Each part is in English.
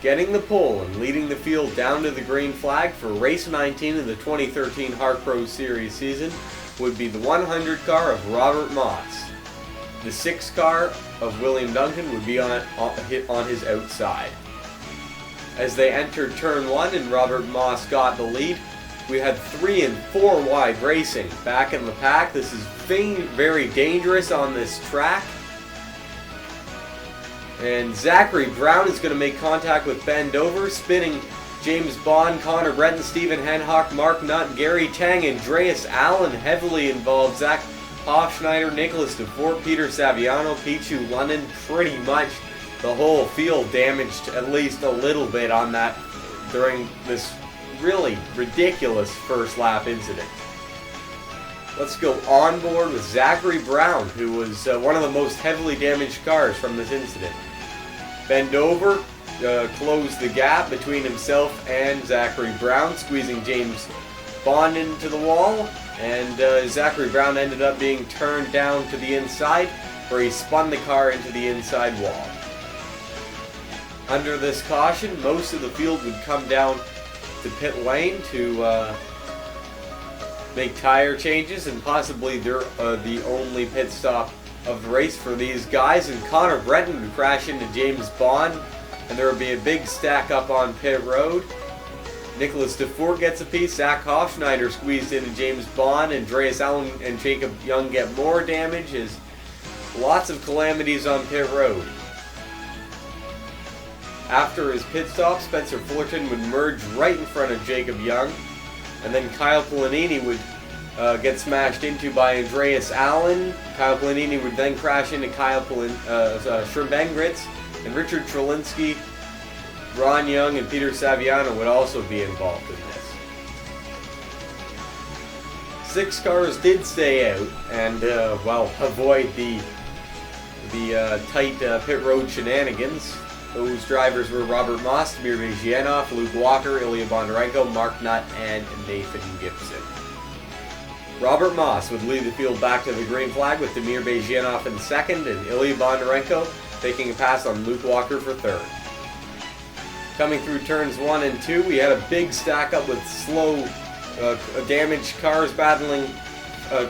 Getting the pole and leading the field down to the green flag for race 19 of the 2013 HARC Pro Series season would be the 100 car of Robert Moss. The 6 car of William Duncan would be on his outside. As they entered turn 1 and Robert Moss got the lead, we had 3 and 4 wide racing. Back in the pack, this is very dangerous on this track. And Zachary Brown is going to make contact with Ben Dover, spinning James Bond, Connor Breton, Stephen Henhock, Mark Nutt, Gary Tang, Andreas Allen heavily involved. Zach Hofschneider, Nicholas DeFort, Peter Saviano, Pichu London, pretty much the whole field damaged at least a little bit on that during this really ridiculous first lap incident. Let's go on board with Zachary Brown, who was one of the most heavily damaged cars from this incident. Ben Dover closed the gap between himself and Zachary Brown, squeezing James Bond into the wall, and Zachary Brown ended up being turned down to the inside, where he spun the car into the inside wall. Under this caution, most of the field would come down to pit lane to make tire changes, and possibly they're the only pit stop of the race for these guys. And Connor Breton would crash into James Bond, and there would be a big stack up on pit road. Nicholas DeFort gets a piece. Zach Hofschneider squeezed into James Bond. Andreas Allen and Jacob Young get more damage. As lots of calamities on pit road. After his pit stop, Spencer Fullerton would merge right in front of Jacob Young, and then Kyle Polanini would get smashed into by Andreas Allen. Kyle Polanini would then crash into Schrimbengritz, and Richard Trelinsky, Ron Young, and Peter Saviano would also be involved in this. 6 cars did stay out and avoid the tight pit road shenanigans. Those drivers were Robert Moss, Damir Bezhianov, Luke Walker, Ilya Bondarenko, Mark Nutt, and Nathan Gibson. Robert Moss would lead the field back to the green flag with Damir Bezhianov in second and Ilya Bondarenko taking a pass on Luke Walker for third. Coming through turns 1 and 2, we had a big stack up with slow, damaged cars battling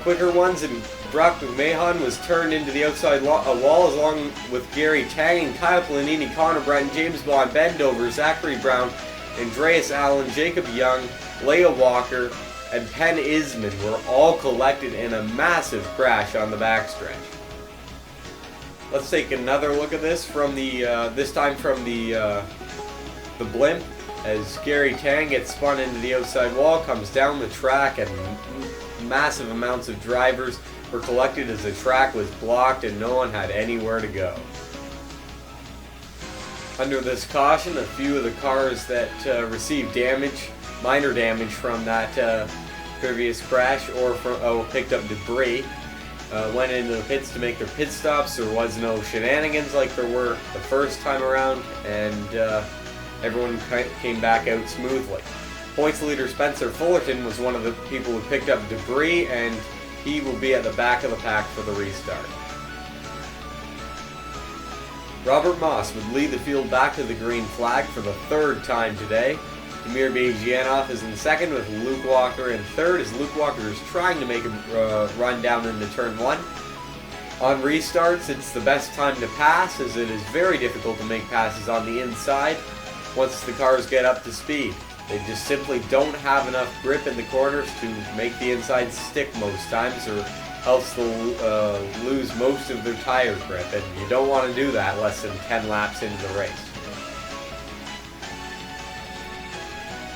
quicker ones, and Brock McMahon was turned into the outside wall along with Gary Tang and Kyle Polanini, Connor Breton, James Bond, Ben Dover, Zachary Brown, Andreas Allen, Jacob Young, Leah Walker, and Penn Isman were all collected in a massive crash on the backstretch. Let's take another look at this from this time from the blimp, as Gary Tang gets spun into the outside wall, comes down the track, and massive amounts of drivers were collected as the track was blocked and no one had anywhere to go. Under this caution, a few of the cars that received damage, minor damage from that previous crash or picked up debris, went into the pits to make their pit stops. There was no shenanigans like there were the first time around, and everyone came back out smoothly. Points leader Spencer Fullerton was one of the people who picked up debris, and he will be at the back of the pack for the restart. Robert Moss would lead the field back to the green flag for the 3rd time today. Damir Bezhianov is in second with Luke Walker in third, as Luke Walker is trying to make a run down into turn 1. On restarts, it's the best time to pass, as it is very difficult to make passes on the inside once the cars get up to speed. They just simply don't have enough grip in the corners to make the inside stick most times, or else they'll lose most of their tire grip, and you don't want to do that less than 10 laps into the race.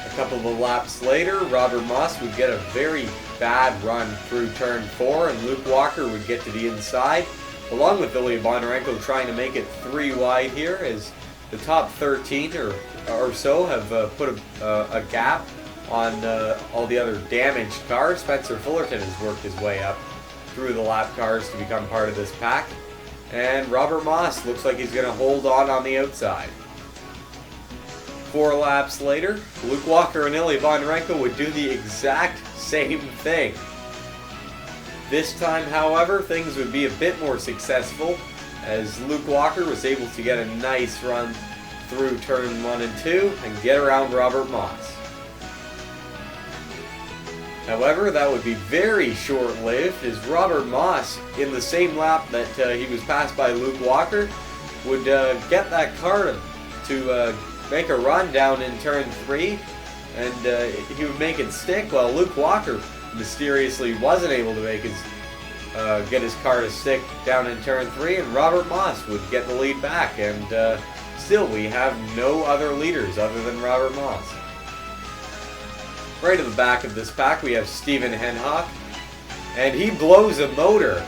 A couple of laps later, Robert Moss would get a very bad run through turn 4, and Luke Walker would get to the inside, along with Ilya Bondarenko trying to make it 3 wide here, as the top 13 or so have put a gap on all the other damaged cars. Spencer Fullerton has worked his way up through the lap cars to become part of this pack, and Robert Moss looks like he's going to hold on the outside. 4 laps later, Luke Walker and Ilya Bondarenko would do the exact same thing. This time, however, things would be a bit more successful, as Luke Walker was able to get a nice run through turn 1 and 2 and get around Robert Moss. However, that would be very short-lived, as Robert Moss, in the same lap that he was passed by Luke Walker, would get that car to make a run down in turn 3, and he would make it stick, while Luke Walker mysteriously wasn't able to get his car to stick down in turn 3, and Robert Moss would get the lead back, and still we have no other leaders other than Robert Moss. Right at the back of this pack we have Stephen Henhock, and he blows a motor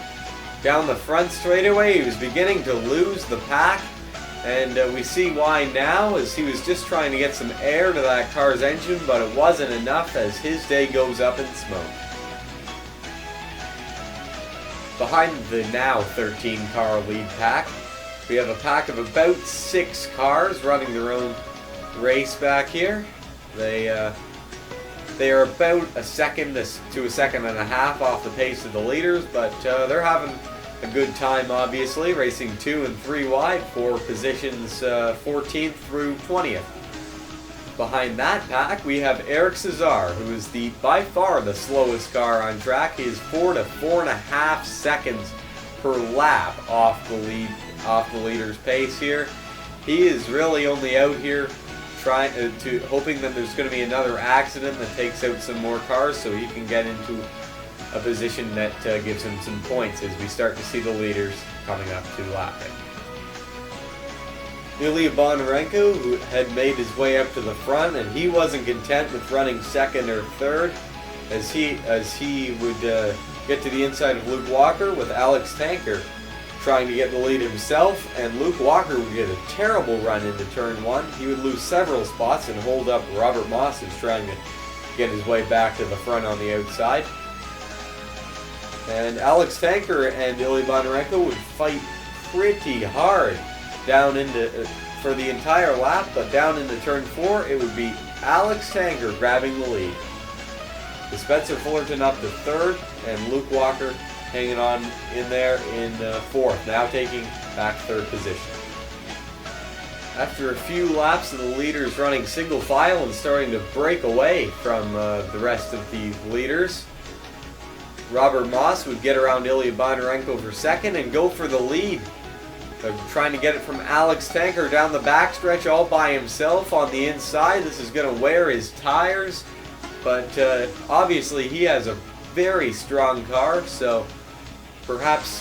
down the front straightaway. He was beginning to lose the pack, and we see why now, as he was just trying to get some air to that car's engine, but it wasn't enough as his day goes up in smoke. Behind the now 13 car lead pack, we have a pack of about 6 cars running their own race back here. They are about a second to a second and a half off the pace of the leaders, but they're having a good time, obviously, racing 2 and 3 wide for positions 14th through 20th. Behind that pack, we have Eric Cesar, who is by far the slowest car on track. He is 4 to 4.5 seconds per lap off the leader's pace here. He is really only out here hoping that there's going to be another accident that takes out some more cars so he can get into a position that gives him some points as we start to see the leaders coming up to lapping. Ilya Bondarenko, who had made his way up to the front, and he wasn't content with running second or third, as he would get to the inside of Luke Walker with Alex Tanker trying to get the lead himself, and Luke Walker would get a terrible run into turn 1. He would lose several spots and hold up Robert Moss, who's trying to get his way back to the front on the outside. And Alex Tanker and Ilya Bondarenko would fight pretty hard for the entire lap, but down into turn 4, it would be Alex Tanker grabbing the lead, with Spencer Fullerton up to 3rd, and Luke Walker hanging on in there in 4th, now taking back 3rd position. After a few laps of the leaders running single file and starting to break away from the rest of the leaders, Robert Moss would get around Ilya Bondarenko for 2nd and go for the lead, trying to get it from Alex Tanker down the backstretch all by himself on the inside. This is going to wear his tires, but obviously he has a very strong car, so perhaps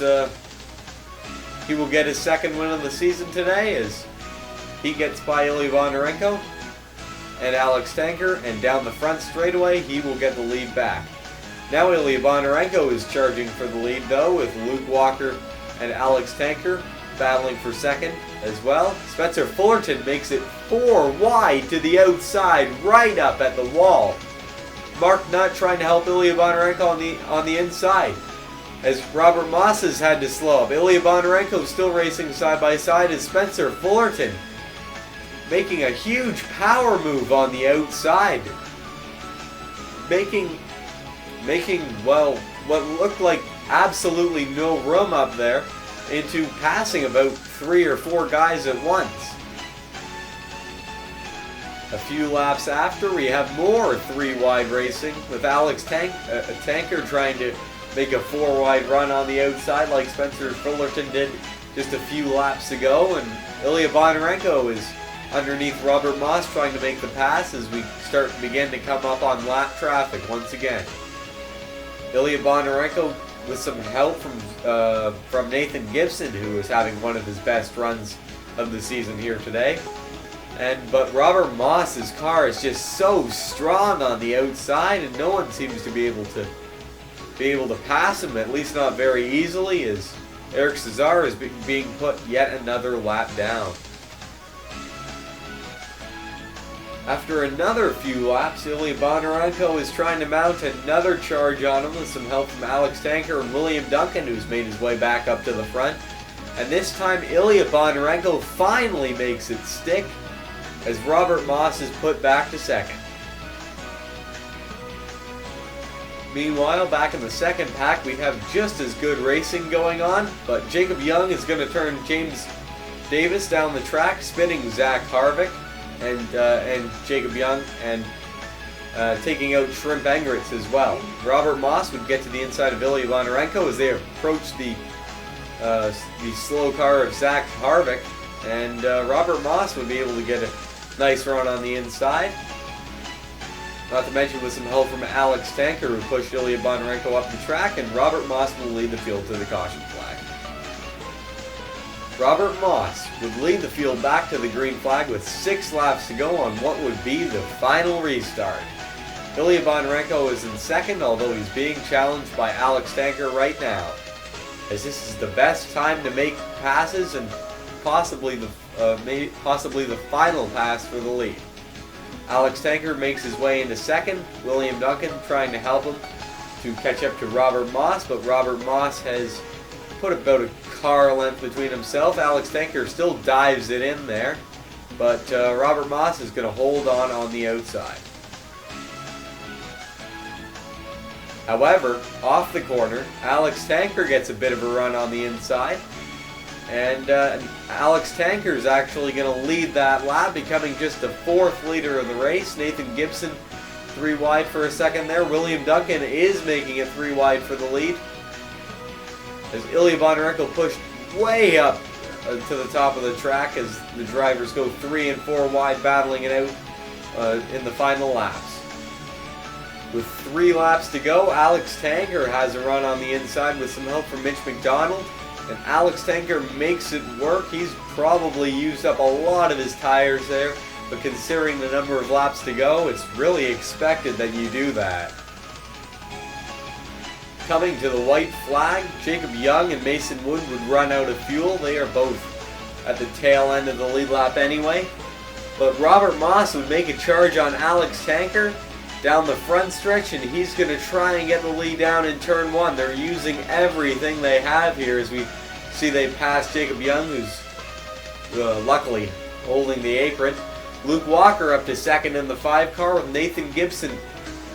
he will get his 2nd win of the season today as he gets by Ilya Bondarenko and Alex Tanker, and down the front straightaway he will get the lead back. Now Ilya Bondarenko is charging for the lead though, with Luke Walker and Alex Tanker battling for 2nd as well. Spencer Fullerton makes it 4 wide to the outside, right up at the wall. Mark Nutt trying to help Ilya Bondarenko on the inside, as Robert Moss has had to slow up. Ilya Bondarenko still racing side by side as Spencer Fullerton making a huge power move on the outside, making well what looked like absolutely no room up there into passing about 3 or 4 guys at once. A few laps after, we have more 3 wide racing with Alex Tanker trying to make a 4 wide run on the outside like Spencer Fullerton did just a few laps ago, and Ilya Bondarenko is underneath Robert Moss trying to make the pass as we begin to come up on lap traffic once again. Ilya Bondarenko with some help from Nathan Gibson, who is having one of his best runs of the season here today. But Robert Moss's car is just so strong on the outside, and no one seems to be able to pass him, at least not very easily, as Eric Cesar is being put yet another lap down. After another few laps, Ilya Bondarenko is trying to mount another charge on him with some help from Alex Tanker and William Duncan, who's made his way back up to the front. And this time Ilya Bondarenko finally makes it stick as Robert Moss is put back to 2nd. Meanwhile, back in the 2nd pack, we have just as good racing going on, but Jacob Young is going to turn James Davis down the track, spinning Zach Harvick and Jacob Young, and taking out Shrimp Engritz as well. Robert Moss would get to the inside of Ilya Bondarenko as they approach the slow car of Zach Harvick, and Robert Moss would be able to get a nice run on the inside. Not to mention with some help from Alex Tanker, who pushed Ilya Bondarenko up the track, and Robert Moss will lead the field to the caution flag. Robert Moss would lead the field back to the green flag with 6 laps to go on what would be the final restart. Ilya Bondarenko is in second, although he's being challenged by Alex Tanker right now, as this is the best time to make passes and possibly the final pass for the lead. Alex Tanker makes his way into second. William Duncan trying to help him to catch up to Robert Moss, but Robert Moss has put about a car length between himself. Alex Tanker still dives it in there, but Robert Moss is going to hold on the outside. However, off the corner, Alex Tanker gets a bit of a run on the inside, and Alex Tanker is actually going to lead that lap, becoming just the 4th leader of the race. Nathan Gibson 3 wide for a second there. William Duncan is making it 3 wide for the lead, as Ilya Bondarenko pushed way up to the top of the track as the drivers go 3 and 4 wide, battling it out in the final laps. With 3 laps to go, Alex Tanker has a run on the inside with some help from Mitch McDonald, and Alex Tanker makes it work. He's probably used up a lot of his tires there, but considering the number of laps to go, it's really expected that you do that. Coming to the white flag, Jacob Young and Mason Wood would run out of fuel. They are both at the tail end of the lead lap anyway. But Robert Moss would make a charge on Alex Tanker down the front stretch, and he's going to try and get the lead down in turn 1. They're using everything they have here as we see they pass Jacob Young, who's luckily holding the apron. Luke Walker up to second in the 5 car, with Nathan Gibson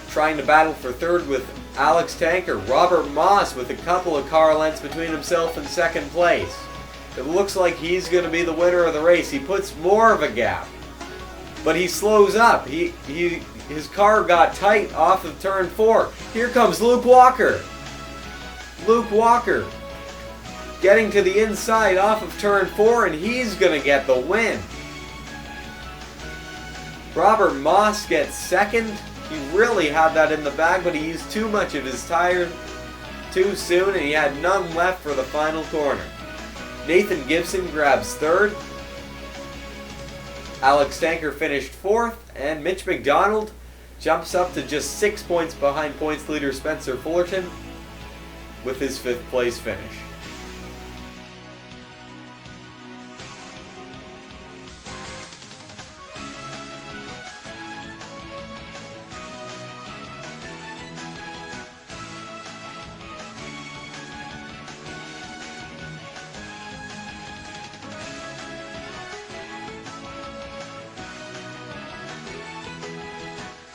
trying to battle for third with Alex Tanker. Robert Moss with a couple of car lengths between himself and second place. It looks like he's going to be the winner of the race. He puts more of a gap, but he slows up. His car got tight off of turn 4. Here comes Luke Walker. Luke Walker getting to the inside off of turn 4, and he's going to get the win. Robert Moss gets second. He really had that in the bag, but he used too much of his tire too soon, and he had none left for the final corner. Nathan Gibson grabs third. Alex Tanker finished 4th, and Mitch McDonald jumps up to just 6 points behind points leader Spencer Fullerton with his 5th place finish.